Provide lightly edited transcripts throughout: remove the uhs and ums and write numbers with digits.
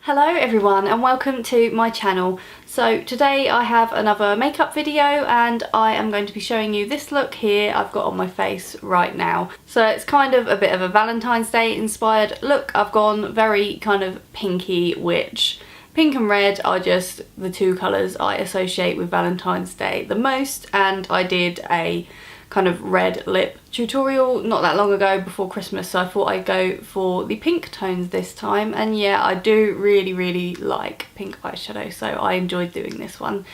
Hello everyone and welcome to my channel. So today I have another makeup video and I am going to be showing you this look here I've got on my face right now. So it's kind of a bit of a Valentine's Day inspired look. I've gone very kind of pinky, which pink and red are just the two colours I associate with Valentine's Day the most, and I did a kind of red lip tutorial not that long ago before Christmas, so I thought I'd go for the pink tones this time. And yeah, I do really like pink eyeshadow, so I enjoyed doing this one.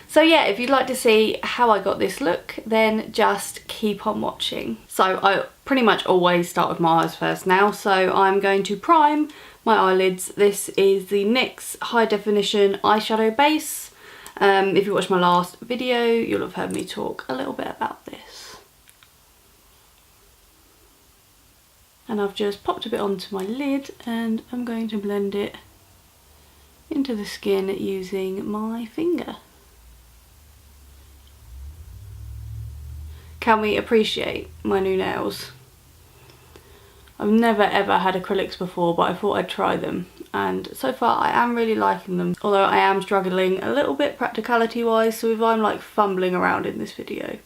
So yeah, if you'd like to see how I got this look, then just keep on watching. So I pretty much always start with my eyes first now, so I'm going to prime my eyelids. This is the NYX High Definition Eyeshadow Base. If you watched my last video, you'll have heard me talk a little bit about this. And I've just popped a bit onto my lid and I'm going to blend it into the skin using my finger. Can we appreciate my new nails? I've never ever had acrylics before, but I thought I'd try them, and so far I am really liking them, although I am struggling a little bit practicality wise, so if I'm like fumbling around in this video,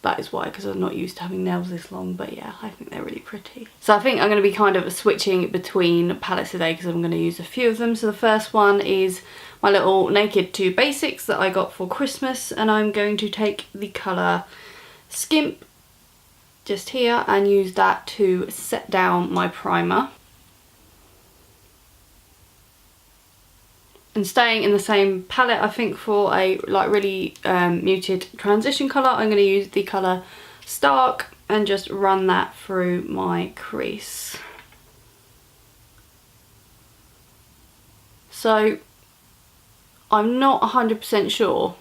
that is why, because I'm not used to having nails this long. But yeah, I think they're really pretty. So I think I'm going to be kind of switching between palettes today because I'm going to use a few of them. So the first one is my little Naked 2 Basics that I got for Christmas, and I'm going to take the colour Skimp just here and use that to set down my primer. And staying in the same palette, I think for a like really muted transition colour, I'm going to use the colour Stark and just run that through my crease. So I'm not 100% sure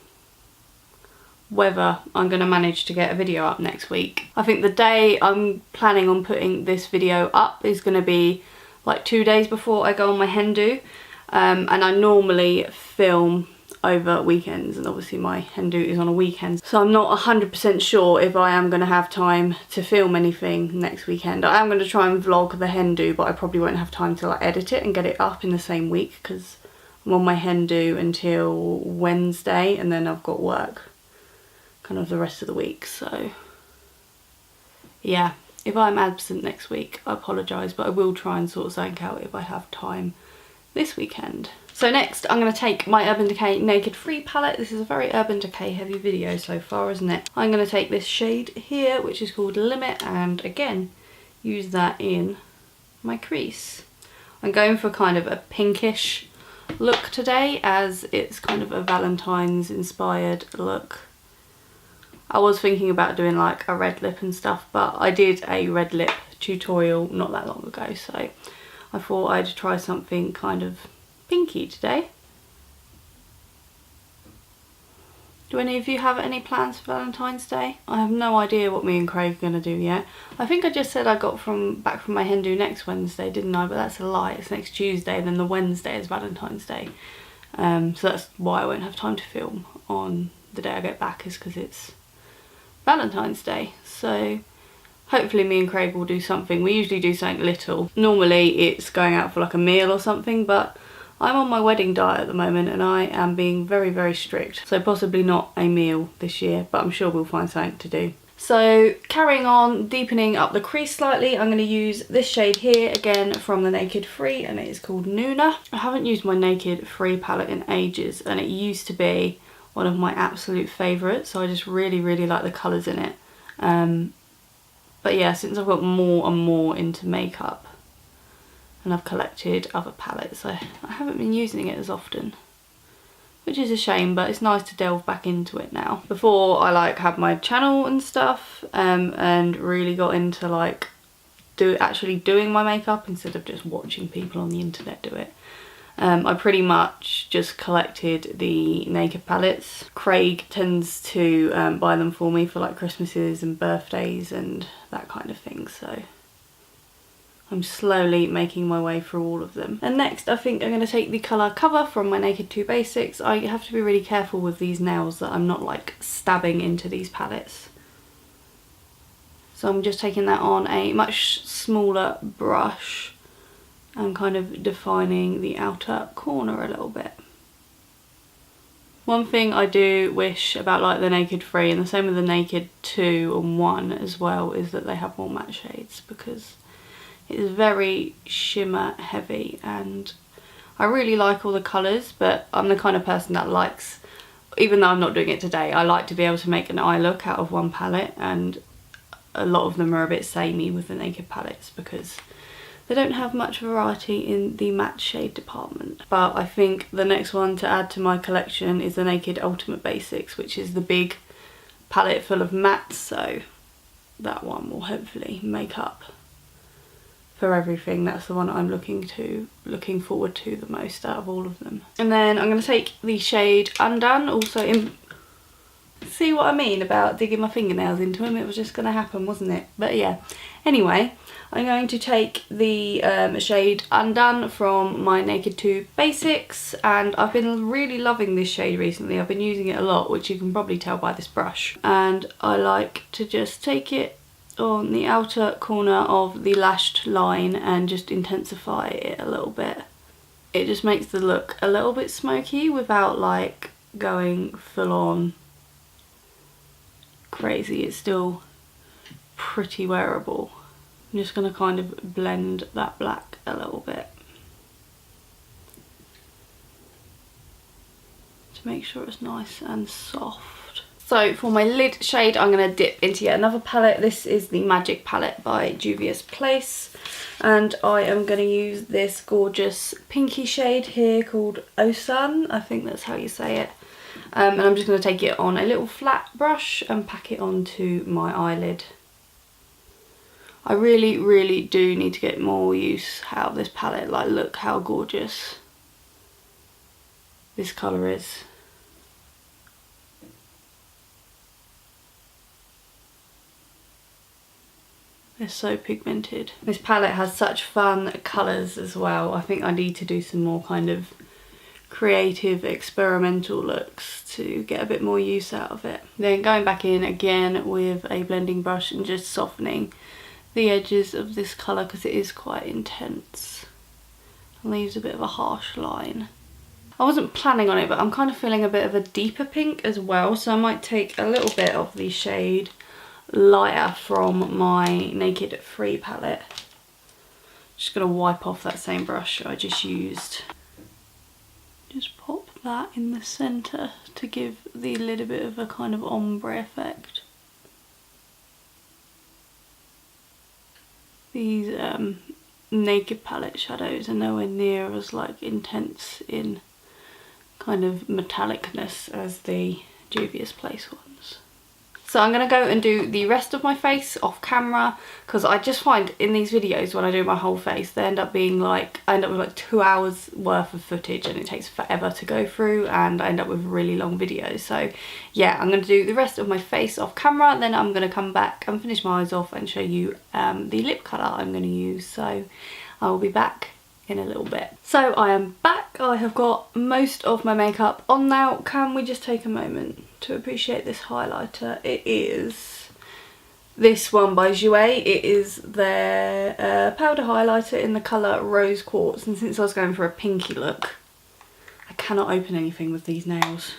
whether I'm going to manage to get a video up next week. I think the day I'm planning on putting this video up is going to be like 2 days before I go on my hen do. And I normally film over weekends, and obviously my hen do is on a weekend, so I'm not 100% sure if I am going to have time to film anything next weekend. I am going to try and vlog the hen do, but I probably won't have time to like edit it and get it up in the same week because I'm on my hen do until Wednesday, and then I've got work kind of the rest of the week. So yeah, if I'm absent next week, I apologise, but I will try and sort something out if I have time this weekend. So next I'm going to take my Urban Decay Naked Free palette. This is a very Urban Decay heavy video so far, isn't it? I'm going to take this shade here, which is called Limit, and again use that in my crease. I'm going for kind of a pinkish look today, as it's kind of a Valentine's inspired look. I was thinking about doing like a red lip and stuff, but I did a red lip tutorial not that long ago, so I thought I'd try something kind of pinky today. Do any of you have any plans for Valentine's Day? I have no idea what me and Craig are going to do yet. I think I just said I got back from my hen do next Wednesday, didn't I? But that's a lie. It's next Tuesday, and then the Wednesday is Valentine's Day. So that's why I won't have time to film on the day I get back, is because it's Valentine's Day. So hopefully me and Craig will do something. We usually do something little. Normally it's going out for like a meal or something, but I'm on my wedding diet at the moment and I am being very strict. So possibly not a meal this year, but I'm sure we'll find something to do. So carrying on, deepening up the crease slightly, I'm going to use this shade here again from the Naked Free, and it is called Nuna. I haven't used my Naked Free palette in ages, and it used to be one of my absolute favourites, so I just really like the colours in it. But yeah, since I've got more and more into makeup and I've collected other palettes, I haven't been using it as often, which is a shame, but it's nice to delve back into it now. Before I like had my channel and stuff, and really got into like actually doing my makeup instead of just watching people on the internet do it. I pretty much just collected the Naked palettes. Craig tends to buy them for me for like Christmases and birthdays and that kind of thing, so I'm slowly making my way through all of them. And next I think I'm going to take the colour Cover from my Naked 2 Basics. I have to be really careful with these nails that I'm not like stabbing into these palettes. So I'm just taking that on a much smaller brush and kind of defining the outer corner a little bit. One thing I do wish about like the Naked 3 and the same with the Naked 2 and 1 as well is that they have more matte shades, because it is very shimmer heavy and I really like all the colours, but I'm the kind of person that likes, even though I'm not doing it today, I like to be able to make an eye look out of one palette, and a lot of them are a bit samey with the Naked palettes because they don't have much variety in the matte shade department. But I think the next one to add to my collection is the Naked Ultimate Basics, which is the big palette full of mattes, so that one will hopefully make up for everything. That's the one I'm looking forward to the most out of all of them. And then I'm going to take the shade Undone, also in... See what I mean about digging my fingernails into them? It was just going to happen, wasn't it? But yeah, anyway, I'm going to take the shade Undone from my Naked 2 Basics, and I've been really loving this shade recently. I've been using it a lot, which you can probably tell by this brush, and I like to just take it on the outer corner of the lashed line and just intensify it a little bit. It just makes the look a little bit smoky without like going full on crazy. It's still pretty wearable. I'm just going to kind of blend that black a little bit to make sure it's nice and soft. So for my lid shade, I'm going to dip into yet another palette. This is the Magic palette by Juvia's Place, and I am going to use this gorgeous pinky shade here called Osan. I think that's how you say it. And I'm just going to take it on a little flat brush and pack it onto my eyelid. I really do need to get more use out of this palette. Like, look how gorgeous this colour is. It's so pigmented. This palette has such fun colours as well. I think I need to do some more kind of creative experimental looks to get a bit more use out of it. Then going back in again with a blending brush and just softening the edges of this colour because it is quite intense and leaves a bit of a harsh line. I wasn't planning on it, but I'm kind of feeling a bit of a deeper pink as well, so I might take a little bit of the shade Lighter from my Naked 3 palette. Just going to wipe off that same brush I just used. Just pop that in the centre to give the lid a bit of a kind of ombre effect. These Naked palette shadows are nowhere near as like intense in kind of metallicness as the Juvia's Place ones. So I'm going to go and do the rest of my face off camera, because I just find in these videos when I do my whole face they end up being like, I end up with like 2 hours worth of footage and it takes forever to go through and I end up with really long videos. So yeah, I'm going to do the rest of my face off camera, then I'm going to come back and finish my eyes off and show you the lip colour I'm going to use. So I will be back in a little bit. So I am back. I have got most of my makeup on now. Can we just take a moment to appreciate this highlighter? It is this one by Jouer. It is their powder highlighter in the colour Rose Quartz, and since I was going for a pinky look, I cannot open anything with these nails.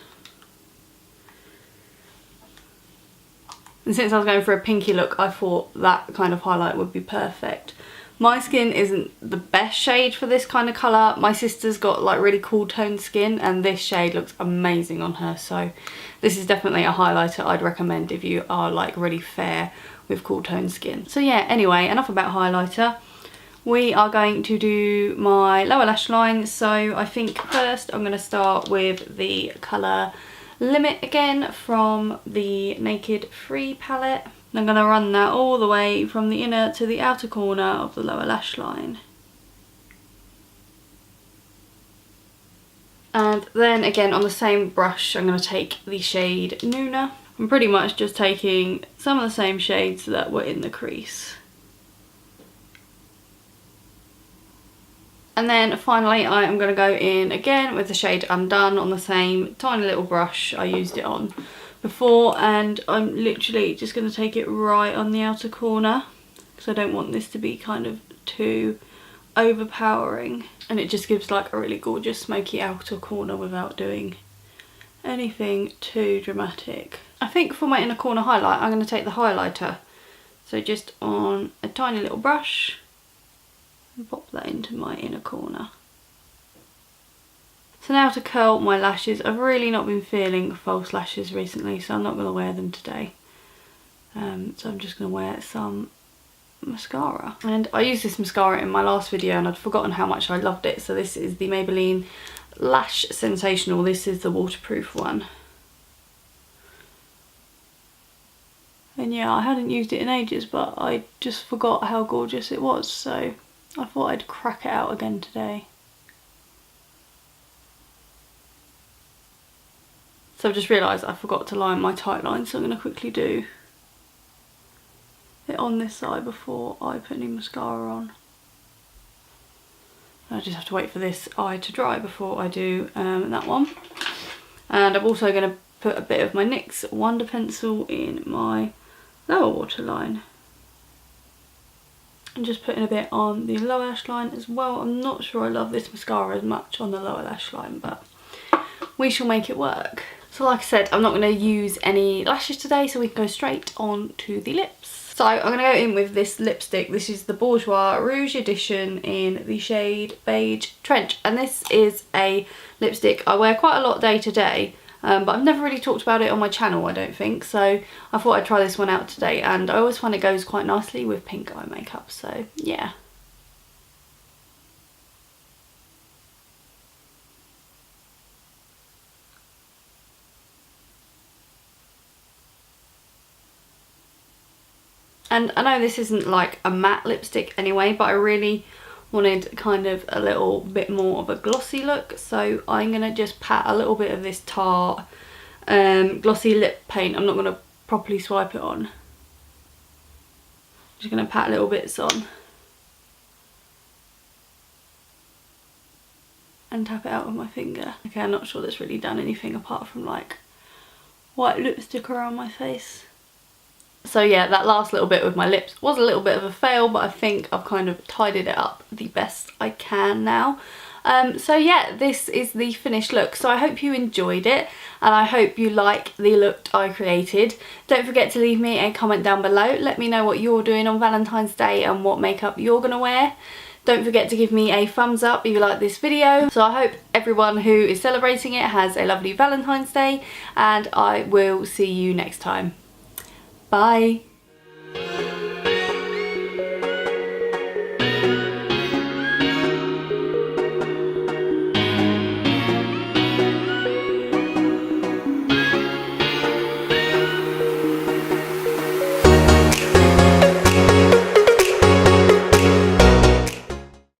And since I was going for a pinky look, I thought that kind of highlight would be perfect. My skin isn't the best shade for this kind of colour. My sister's got like really cool toned skin and this shade looks amazing on her. So this is definitely a highlighter I'd recommend if you are like really fair with cool toned skin. So yeah, anyway, enough about highlighter. We are going to do my lower lash line. So I think first I'm going to start with the colour Limit again from the Naked 3 palette. I'm going to run that all the way from the inner to the outer corner of the lower lash line. And then again on the same brush I'm going to take the shade Nuna. I'm pretty much just taking some of the same shades that were in the crease. And then finally I am going to go in again with the shade Undone on the same tiny little brush I used it on before, and I'm literally just going to take it right on the outer corner because I don't want this to be kind of too overpowering, and it just gives like a really gorgeous smoky outer corner without doing anything too dramatic. I think for my inner corner highlight I'm going to take the highlighter, so just on a tiny little brush and pop that into my inner corner. So now to curl my lashes. I've really not been feeling false lashes recently, so I'm not going to wear them today. So I'm just going to wear some mascara. And I used this mascara in my last video and I'd forgotten how much I loved it. So this is the Maybelline Lash Sensational. This is the waterproof one. And yeah, I hadn't used it in ages, but I just forgot how gorgeous it was. So I thought I'd crack it out again today. So I've just realised I forgot to line my tight line, so I'm going to quickly do it on this side before I put any mascara on. I just have to wait for this eye to dry before I do that one. And I'm also going to put a bit of my NYX Wonder Pencil in my lower waterline. And just putting a bit on the lower lash line as well. I'm not sure I love this mascara as much on the lower lash line, but we shall make it work. So like I said, I'm not going to use any lashes today, so we can go straight on to the lips. So I'm going to go in with this lipstick. This is the Bourjois Rouge Edition in the shade Beige Trench. And this is a lipstick I wear quite a lot day to day, but I've never really talked about it on my channel, I don't think. So I thought I'd try this one out today, and I always find it goes quite nicely with pink eye makeup, so yeah. And I know this isn't like a matte lipstick anyway, but I really wanted kind of a little bit more of a glossy look. So I'm going to just pat a little bit of this Tarte glossy lip paint. I'm not going to properly swipe it on. Just going to pat little bits on. And tap it out with my finger. Okay, I'm not sure that's really done anything apart from like white lipstick around my face. So yeah, that last little bit with my lips was a little bit of a fail, but I think I've kind of tidied it up the best I can now. So yeah, this is the finished look. So I hope you enjoyed it, and I hope you like the look I created. Don't forget to leave me a comment down below. Let me know what you're doing on Valentine's Day and what makeup you're gonna wear. Don't forget to give me a thumbs up if you like this video. So I hope everyone who is celebrating it has a lovely Valentine's Day, and I will see you next time. Bye.